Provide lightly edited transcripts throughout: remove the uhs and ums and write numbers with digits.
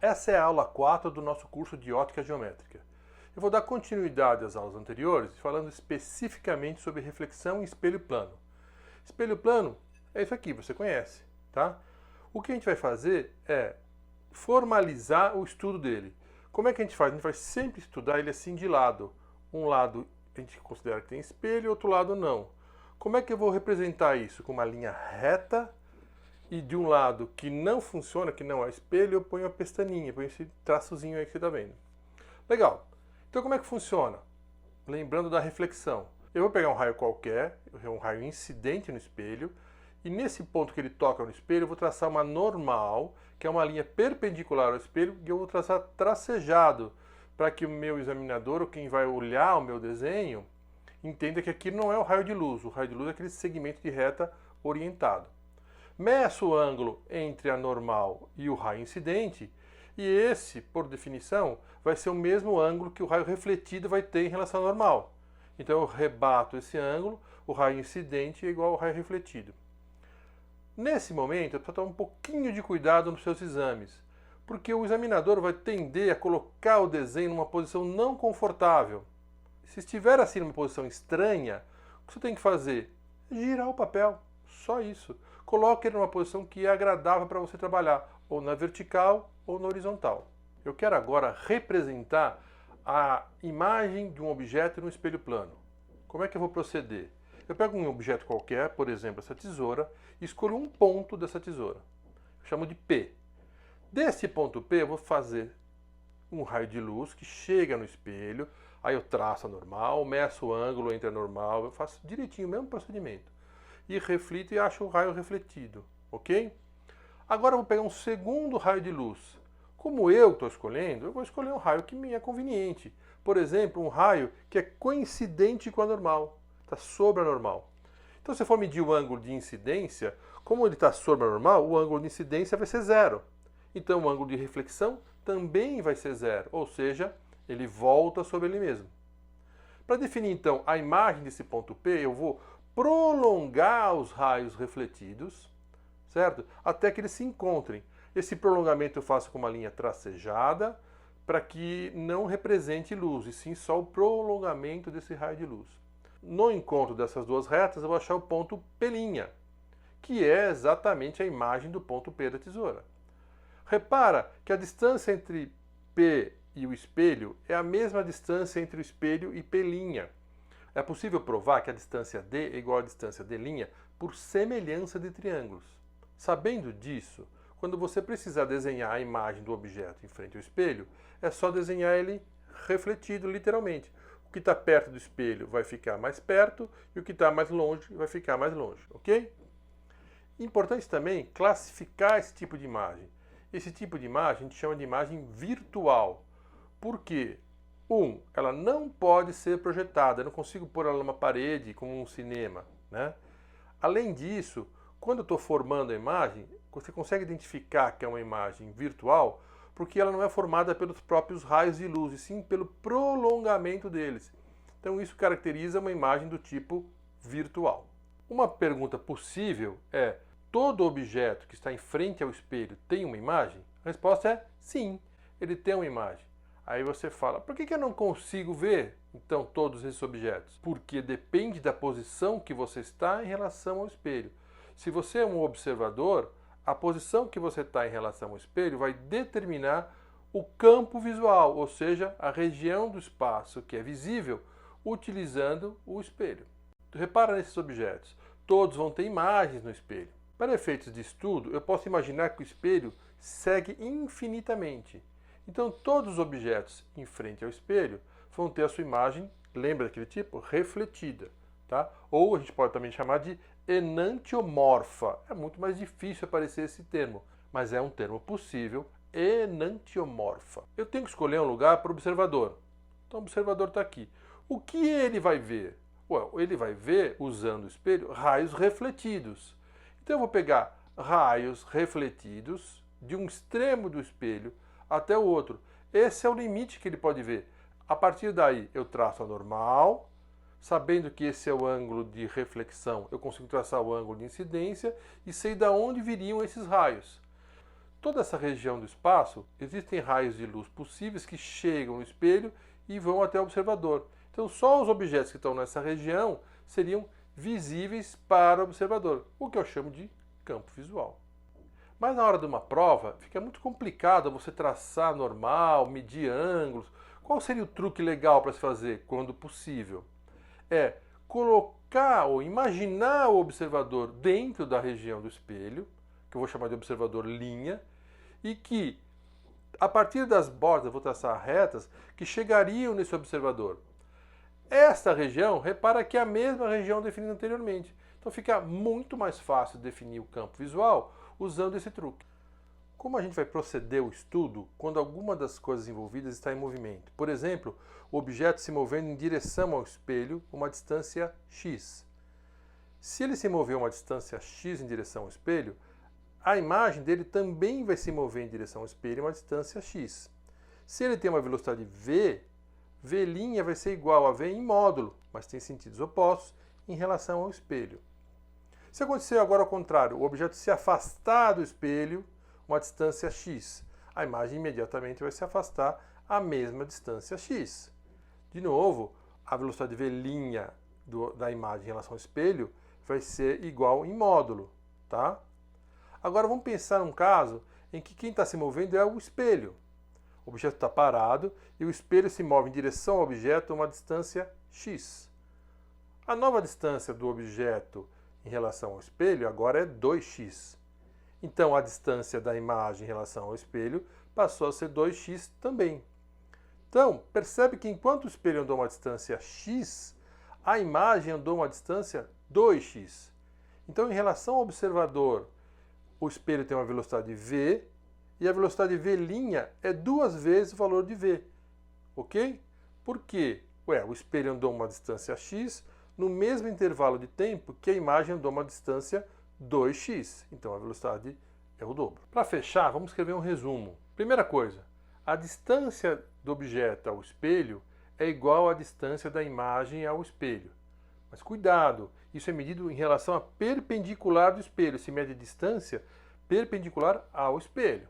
Essa é a aula 4 do nosso curso de Ótica Geométrica. Eu vou dar continuidade às aulas anteriores, falando especificamente sobre reflexão e espelho plano. Espelho plano é isso aqui, você conhece, tá? O que a gente vai fazer é formalizar o estudo dele. Como é que a gente faz? A gente vai sempre estudar ele assim de lado. Um lado a gente considera que tem espelho, outro lado não. Como é que eu vou representar isso? Com uma linha reta e de um lado que não funciona, que não é espelho, eu ponho a pestaninha, ponho esse traçozinho aí que você está vendo. Legal. Então como é que funciona? Lembrando da reflexão. Eu vou pegar um raio qualquer, um raio incidente no espelho, e nesse ponto que ele toca no espelho, eu vou traçar uma normal, que é uma linha perpendicular ao espelho, e eu vou traçar tracejado, para que o meu examinador, ou quem vai olhar o meu desenho, entenda que aqui não é o raio de luz. O raio de luz é aquele segmento de reta orientado. Meço o ângulo entre a normal e o raio incidente, e esse, por definição, vai ser o mesmo ângulo que o raio refletido vai ter em relação à normal. Então eu rebato esse ângulo, o raio incidente é igual ao raio refletido. Nesse momento, eu preciso tomar um pouquinho de cuidado nos seus exames, porque o examinador vai tender a colocar o desenho numa posição não confortável. Se estiver assim numa posição estranha, o que você tem que fazer? Girar o papel, só isso. Coloque ele numa posição que é agradável para você trabalhar, ou na vertical ou na horizontal. Eu quero agora representar a imagem de um objeto no espelho plano. Como é que eu vou proceder? Eu pego um objeto qualquer, por exemplo, essa tesoura, e escolho um ponto dessa tesoura. Eu chamo de P. Desse ponto P, eu vou fazer um raio de luz que chega no espelho, aí eu traço a normal, meço o ângulo entre a normal, eu faço direitinho o mesmo procedimento. E reflito e acho o raio refletido, ok? Agora eu vou pegar um segundo raio de luz. Como eu estou escolhendo, eu vou escolher um raio que me é conveniente. Por exemplo, um raio que é coincidente com a normal, está sobre a normal. Então, se eu for medir o ângulo de incidência, como ele está sobre a normal, o ângulo de incidência vai ser zero. Então, o ângulo de reflexão também vai ser zero, ou seja, ele volta sobre ele mesmo. Para definir, então, a imagem desse ponto P, eu vou prolongar os raios refletidos, certo? Até que eles se encontrem. Esse prolongamento eu faço com uma linha tracejada, para que não represente luz, e sim só o prolongamento desse raio de luz. No encontro dessas duas retas, eu vou achar o ponto P', que é exatamente a imagem do ponto P da tesoura. Repara que a distância entre P e o espelho é a mesma distância entre o espelho e P'. É possível provar que a distância D é igual à distância D' por semelhança de triângulos. Sabendo disso, quando você precisar desenhar a imagem do objeto em frente ao espelho, é só desenhar ele refletido, literalmente. O que está perto do espelho vai ficar mais perto e o que está mais longe vai ficar mais longe, ok? Importante também classificar esse tipo de imagem. Esse tipo de imagem a gente chama de imagem virtual. Por quê? Ela não pode ser projetada, eu não consigo pôr ela numa parede como um cinema, né? Além disso, quando eu estou formando a imagem, você consegue identificar que é uma imagem virtual porque ela não é formada pelos próprios raios de luz, e sim pelo prolongamento deles. Então isso caracteriza uma imagem do tipo virtual. Uma pergunta possível é: todo objeto que está em frente ao espelho tem uma imagem? A resposta é sim, ele tem uma imagem. Aí você fala, por que eu não consigo ver, então, todos esses objetos? Porque depende da posição que você está em relação ao espelho. Se você é um observador, a posição que você está em relação ao espelho vai determinar o campo visual, ou seja, a região do espaço que é visível utilizando o espelho. Repara nesses objetos, todos vão ter imagens no espelho. Para efeitos de estudo, eu posso imaginar que o espelho segue infinitamente. Então, todos os objetos em frente ao espelho vão ter a sua imagem, lembra daquele tipo? Refletida. Tá? Ou a gente pode também chamar de enantiomorfa. É muito mais difícil aparecer esse termo, mas é um termo possível, enantiomorfa. Eu tenho que escolher um lugar para o observador. Então, o observador está aqui. O que ele vai ver? Ele vai ver, usando o espelho, raios refletidos. Então, eu vou pegar raios refletidos de um extremo do espelho até o outro. Esse é o limite que ele pode ver. A partir daí, eu traço a normal. Sabendo que esse é o ângulo de reflexão, eu consigo traçar o ângulo de incidência e sei de onde viriam esses raios. toda essa região do espaço, existem raios de luz possíveis que chegam no espelho e vão até o observador. Então, só os objetos que estão nessa região seriam visíveis para o observador, o que eu chamo de campo visual. Mas na hora de uma prova, fica muito complicado você traçar normal, medir ângulos. Qual seria o truque legal para se fazer, quando possível? É colocar ou imaginar o observador dentro da região do espelho, que eu vou chamar de observador linha, e que, a partir das bordas, eu vou traçar retas, que chegariam nesse observador. Esta região, repara que é a mesma região definida anteriormente. Então fica muito mais fácil definir o campo visual usando esse truque. Como a gente vai proceder o estudo quando alguma das coisas envolvidas está em movimento? Por exemplo, o objeto se movendo em direção ao espelho uma distância x. Se ele se mover uma distância x em direção ao espelho, a imagem dele também vai se mover em direção ao espelho uma distância x. Se ele tem uma velocidade v, v' vai ser igual a v em módulo, mas tem sentidos opostos em relação ao espelho. Se acontecer agora ao contrário, o objeto se afastar do espelho uma distância x, a imagem imediatamente vai se afastar a mesma distância x. De novo, a velocidade v' da imagem em relação ao espelho vai ser igual em módulo, tá? Agora vamos pensar num caso em que quem está se movendo é o espelho. O objeto está parado e o espelho se move em direção ao objeto a uma distância x. A nova distância do objeto em relação ao espelho agora é 2x. Então a distância da imagem em relação ao espelho passou a ser 2x também. Então, percebe que enquanto o espelho andou uma distância x, a imagem andou uma distância 2x. Então, em relação ao observador, o espelho tem uma velocidade v e a velocidade v' é 2 vezes o valor de v. Ok? Por quê? O espelho andou uma distância x no mesmo intervalo de tempo que a imagem andou uma distância 2x. Então a velocidade é o dobro. Para fechar, vamos escrever um resumo. Primeira coisa, a distância do objeto ao espelho é igual à distância da imagem ao espelho. Mas cuidado, isso é medido em relação à perpendicular do espelho. Se mede a distância perpendicular ao espelho.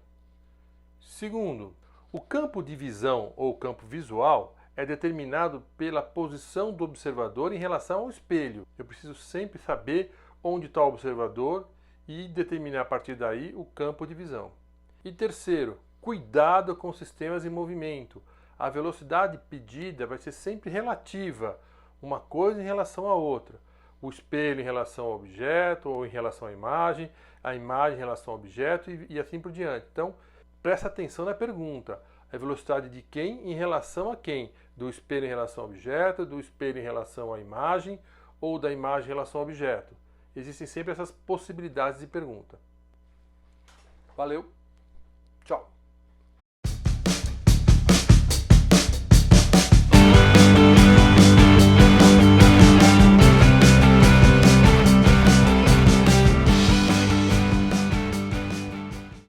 Segundo, o campo de visão ou campo visual é determinado pela posição do observador em relação ao espelho. Eu preciso sempre saber onde está o observador e determinar a partir daí o campo de visão. E terceiro, cuidado com sistemas em movimento. A velocidade pedida vai ser sempre relativa, uma coisa em relação à outra. O espelho em relação ao objeto ou em relação à imagem, a imagem em relação ao objeto e assim por diante. Então, presta atenção na pergunta. A velocidade de quem em relação a quem? Do espelho em relação ao objeto, do espelho em relação à imagem ou da imagem em relação ao objeto? Existem sempre essas possibilidades de pergunta. Valeu, tchau!